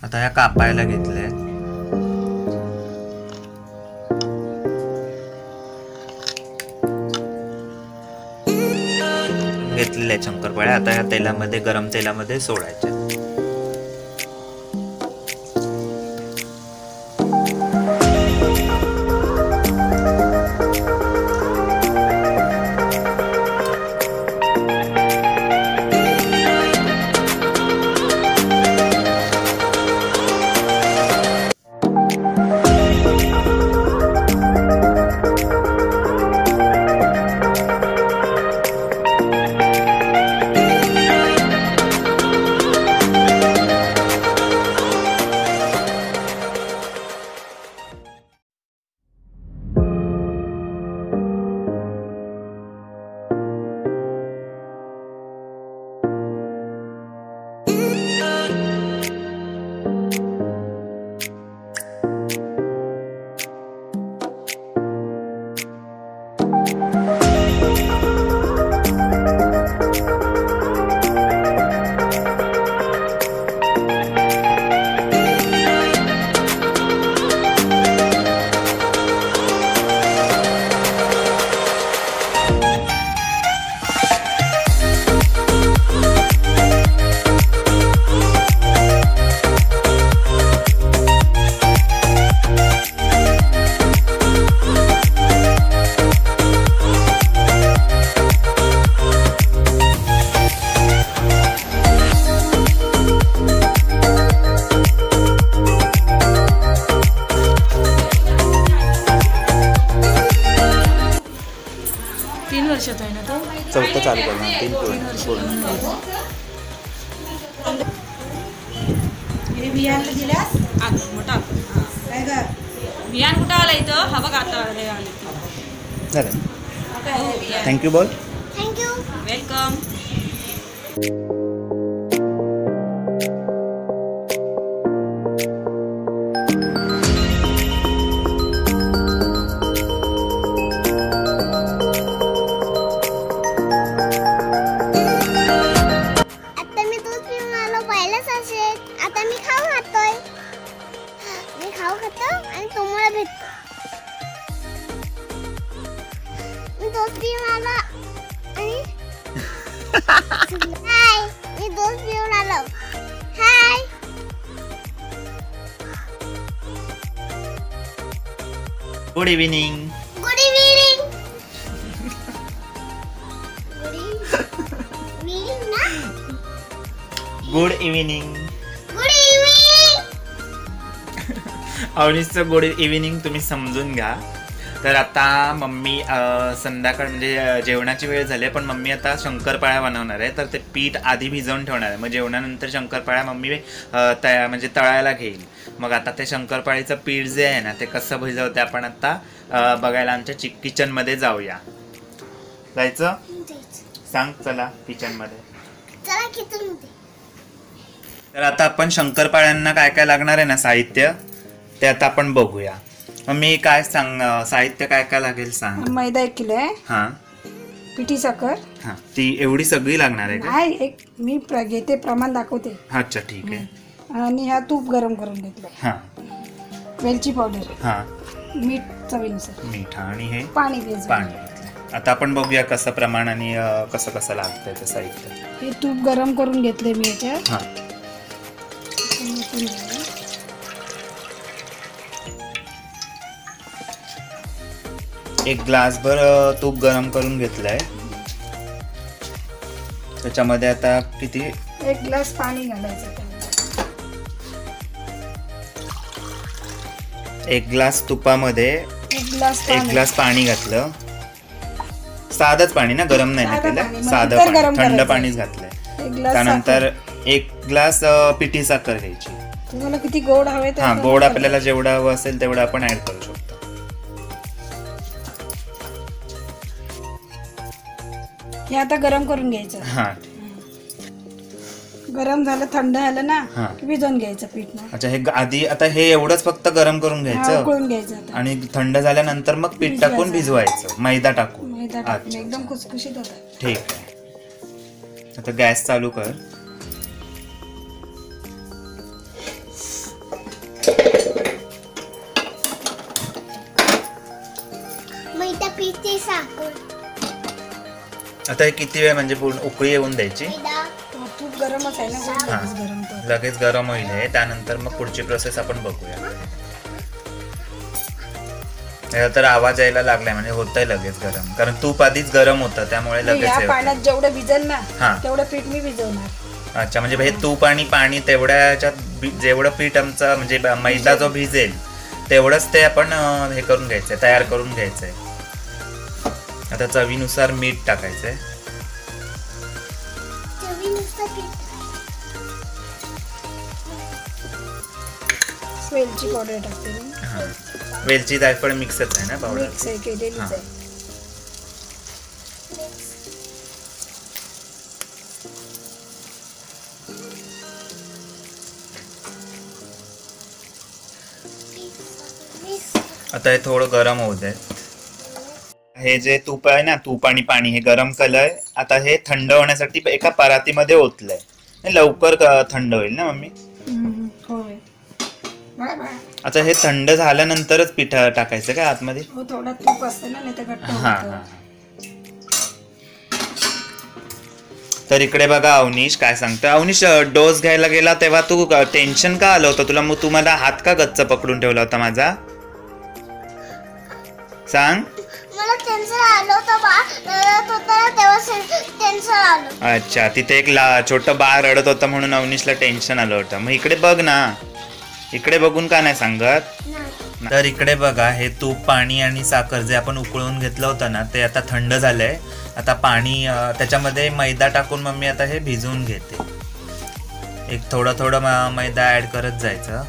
आता ह्या कापायला घेतल्या घेतलेल्या शंकरपाळ्या आता ह्या तेलामध्ये गरम तेलामध्ये सोडायच्या. वर्षाचा आहे ना तो? चौथं चालू करणार 3 पूर्ण. बियाण दिल्यास मोठा काय ग बियाण कुठं आलं इथं? हा बघ आता झालं. थँक्यू बोल. Thank you welcome. आणि तुम्हाला भेटतो मी दोस्त पिऊन आलो आणि हाय मी दोस्त पिऊन आलो. Hi good evening. Good evening. Good evening. Good evening. अवनीसचं गुड इव्हिनिंग तुम्ही समजून घ्या. तर आता मम्मी संध्याकाळ म्हणजे जेवणाची वेळ झाली आहे, पण मम्मी आता शंकरपाळ्या बनवणार आहे. तर ते पीठ आधी भिजवून ठेवणार आहे, मग जेवणानंतर शंकरपाळ्या मम्मी म्हणजे तळायला घेईल. मग आता ते शंकरपाळीचं पीठ जे आहे ना ते कसं भिजवते आपण आता बघायला आमच्या किचनमध्ये जाऊया. जायचं? सांग चला किचनमध्ये. चला किचनमध्ये. तर आता आपण शंकरपाळ्यांना काय काय लागणार आहे ना साहित्य ते आता आपण बघूया. मम्मी काय सांग साहित्य काय काय लागेल सांग. मैदा 1 किलो आहे. हा. पिठी साखर. हा ती एवढी सगळी लागणार आहे का? नाही एक मी घेते प्रमाण दाखवते. अच्छा ठीक आहे. आणि ह्या तूप गरम करून घेतलं. हा. वेलची पावडर. हा. मीठ चवीनुसार. मीठ आणि हे पाणी. आता आपण बघूया कसं प्रमाण आणि कसं कसं लागतंय ते साहित्य. हे तूप गरम करून घेतले मी याच्यात. हा. 1 ग्लासभर तूप गरम करून घेतलंय. त्याच्यामध्ये आता किती? 1 ग्लास पाणी घालायचं. 1 ग्लास तुपामध्ये 1 ग्लास पाणी घातलं. साधंच पाणी ना, गरम नाही ना केलं, साधं पाणी, थंड पाणीच घातलंय. त्यानंतर 1 ग्लास पिठी साखर घ्यायची. तुम्हाला किती गोड हवे? हा गोड आपल्याला जेवढं हवं असेल तेवढं आपण ऍड करू शकतो. हे आता गरम करून घ्यायचं. हा. गरम झालं, थंड झालं ना भिजवून घ्यायचं पीठ ना. अच्छा हे आधी आता हे एवढंच फक्त गरम करून घ्यायचं, उकळून घ्यायचं आणि थंड झाल्यानंतर मग पीठ टाकून भिजवायचं, मैदा टाकून. एकदम खुसखुशीत होतं. ठीक आहे. आता गॅस चालू कर. आणि साखर. आता हे किती वेळ म्हणजे पूर्ण उकळी येऊन द्यायची? तूप गरमच आहे ना, हा. लगेच गरम तर. लगेच गरम होईल हे. त्यानंतर मग पुढची प्रोसेस आपण बघूया. याला तर आवाज यायला लागलाय म्हणजे होतंय लगेच गरम, कारण तूप आधीच गरम होतं त्यामुळे लगेच या हे होतंय. पाण्यात जेवढं भिजल हा. ना तेवढं पीठ मी भिजवणार. अच्छा, म्हणजे हे तूप आणि पाणी तेवढ्याच्यात जेवढं पीठ आमचं म्हणजे मैदा जो भिजेल तेवढंच ते आपण हे करून घ्यायचंय, तयार करून घ्यायचंय. आता चवीनुसार मीठ टाकायचंय. वेलची पावडर टाकते मी. हा. वेलची जायफळ मिक्सच आहे ना पावडर? मिक्स आहे, केलेलीच हा. आहे. आता हे थोडं गरम होऊ दे. हे जे तूप आहे ना, तूप आणि पाणी हे गरम केलंय. आता हे थंड होण्यासाठी एका परातीमध्ये ओतलंय. हे लवकर थंड होईल ना मम्मी? होय. आता हे थंड झाल्यानंतरच पीठ टाकायचं का आतमध्ये? हो, थोडा तूप असतं ना, नाही तर घट्ट हा होतं. हा. तर इकडे बघा अवनीश काय सांगतो. अवनीश, डोस घ्यायला गेला तेव्हा तू टेन्शन का आलं होतं तुला? मग तू मला हात का गच्च पकडून ठेवला होता माझा? सांग. मला टेन्शन आलं होतं, बाळ रडत होतं तेव्हा टेन्शन आलं. अच्छा, तिथे एक छोटं बाळ रडत होतं म्हणून अवनीशला टेन्शन आलं होतं. मग इकडे बघ ना, इकडे बघून का नाही सांगत? तर इकडे बघा, हे तूप, पाणी आणि साखर जे आपण उकळून घेतलं होतं ना ते आता थंड झालंय. आता पाणी त्याच्यामध्ये मैदा टाकून मम्मी आता हे भिजवून घेते. एक थोडं मैदा ऍड करत जायचं.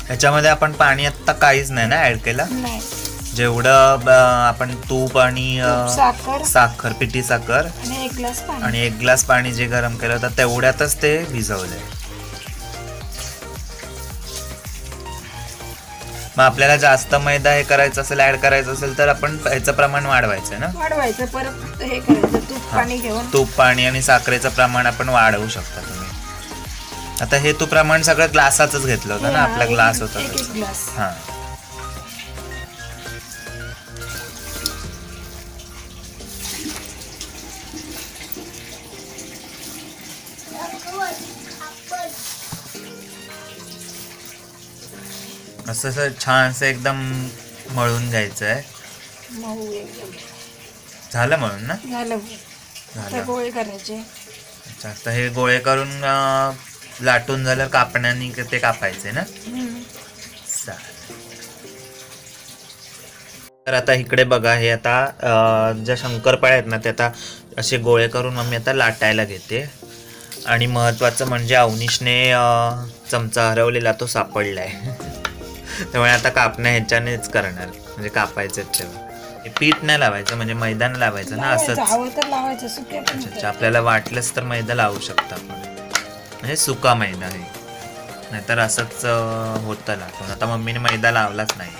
ह्याच्यामध्ये आपण पाणी आता काहीच नाही ना ऍड केलं? नाही. जेवढं आपण तूप आणि साखर, पिठी साखर आणि 1 ग्लास पाणी आणि 1 ग्लास पाणी जे गरम केलं होतं तेवढ्यातच ते भिजवलंय. मग आपल्याला जास्त मैदा हे करायचं असेल, ऍड करायचं असेल तर आपण ह्याचं प्रमाण वाढवायचं ना? वाढवायचं, परत हे करायचं, तूप पाणी घेऊन. तूप, पाणी आणि साखरेचं प्रमाण आपण वाढवू शकता तुम्ही. आता हे तू प्रमाण सगळं ग्लासाचंच घेतलं होतं ना? आपला ग्लास होता. 1 ग्लास. हा. असं छानसं एकदम मळून घ्यायचं आहे. मऊ एकदम झालं म्हणून ना? झालं. झालं. गोळे करायचे. अच्छा, तर हे गोळे करून लाटून झाल्यावर कापण्याने ते कापायचे ना? तर आता इकडे बघा, हे आता ज्या शंकरपाळ्या आहेत ना ते आता असे गोळे करून मम्मी आता लाटायला घेते. आणि महत्वाचं म्हणजे अवनीशने चमचा हरवलेला तो सापडलाय. त्यामुळे आता कापण्या ह्याच्यानेच करणार, म्हणजे कापायचं तेव्हा. हे पीठ नाही लावायचं, म्हणजे मैदा नाही लावायचं ना, असंच. लावायचं सुक्या. अच्छा, आपल्याला वाटलंच तर मैदा लावू शकता आपण, म्हणजे सुका मैदा आहे, नाहीतर असंच होतं लाटून. आता मम्मीने मैदा लावलाच नाही.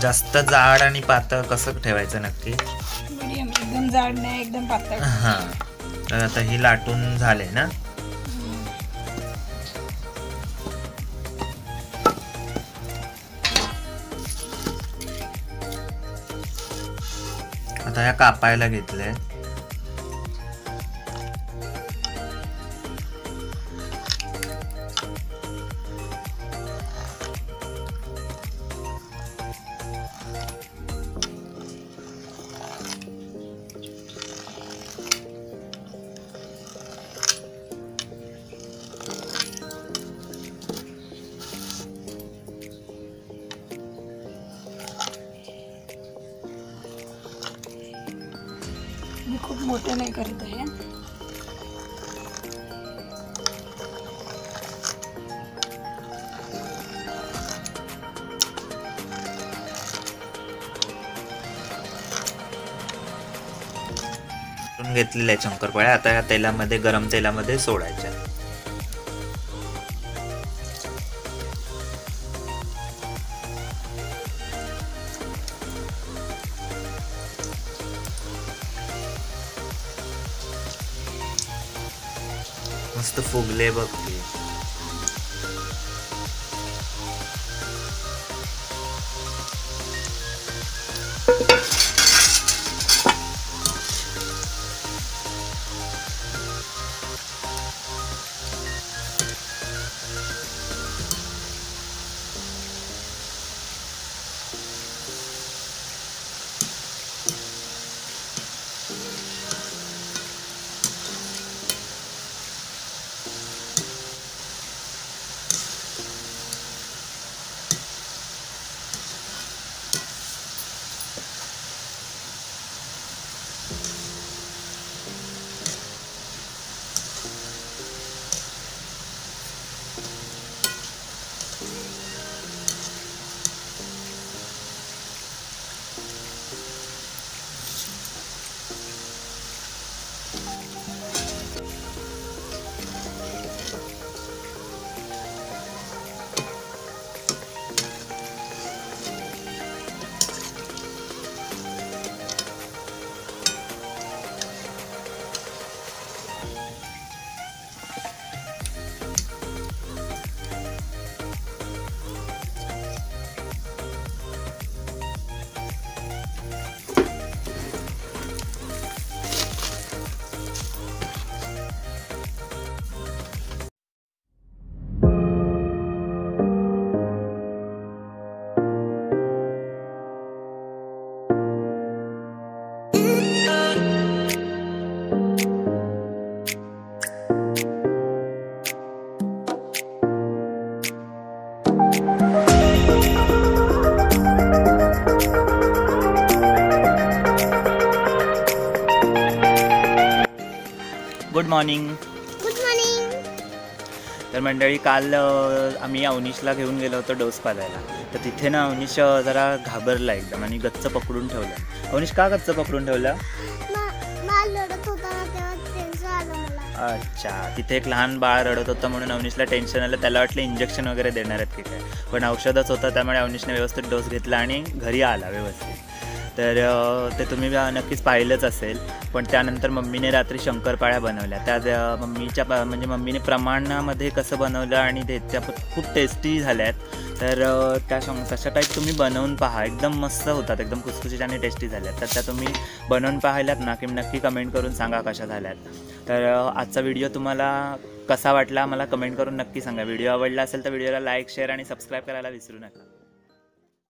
जास्त जाड आणि पातळ कसं ठेवायचं नक्की? मीडियम, एकदम जाड नाही एकदम पातळ. हा. तर आता ही लाटून झाले ना? आता ह्या कापायला घेतलंय. मोठे नाही करत आहे. घेतलेल्या आहे शंकरपाळ्या. आता या तेलामध्ये, गरम तेलामध्ये सोडायच्या. मस्त फुगले बघ ते. Good morning. Good morning. तर मंडळी, काल आम्ही अवनीशला घेऊन गेलो होतो डोस पाजायला. तर तिथे ना अवनीश जरा घाबरला एकदम आणि गच्च पकडून ठेवलं. अवनीश का गच्च पकडून ठेवलं? मला रडत होता ना तेव्हा टेन्शन आलं मला. अच्छा, तिथे एक लहान बाळ रडत होतं म्हणून अवनीशला टेन्शन आलं. त्याला वाटलं इंजेक्शन वगैरे देणार आहेत की काय, पण औषधच होतं. त्यामुळे अवनीशने व्यवस्थित डोस घेतला आणि घरी आला व्यवस्थित. तर ते तुम्ही नक्कीच पाहिलंच असेल. पण त्यानंतर मम्मीने रात्री शंकरपाळ्या बनवल्या. त्या म्हणजे मम्मीने प्रमाणामध्ये कसं बनवलं आणि त्या खूप टेस्टी झाल्यात. तर तशा टाईप तुम्ही बनवून पहा. एकदम मस्त होतात, एकदम खुसखुशीत आणि टेस्टी झाल्यात. तर त्या तुम्ही बनवून पाहिल्यात ना की नक्की कमेंट करून सांगा कशा झाल्यात. तर आजचा व्हिडिओ तुम्हाला कसा वाटला मला कमेंट करून नक्की सांगा. व्हिडिओ आवडला असेल तर व्हिडिओला लाईक, शेअर आणि सबस्क्राईब करायला विसरू नका.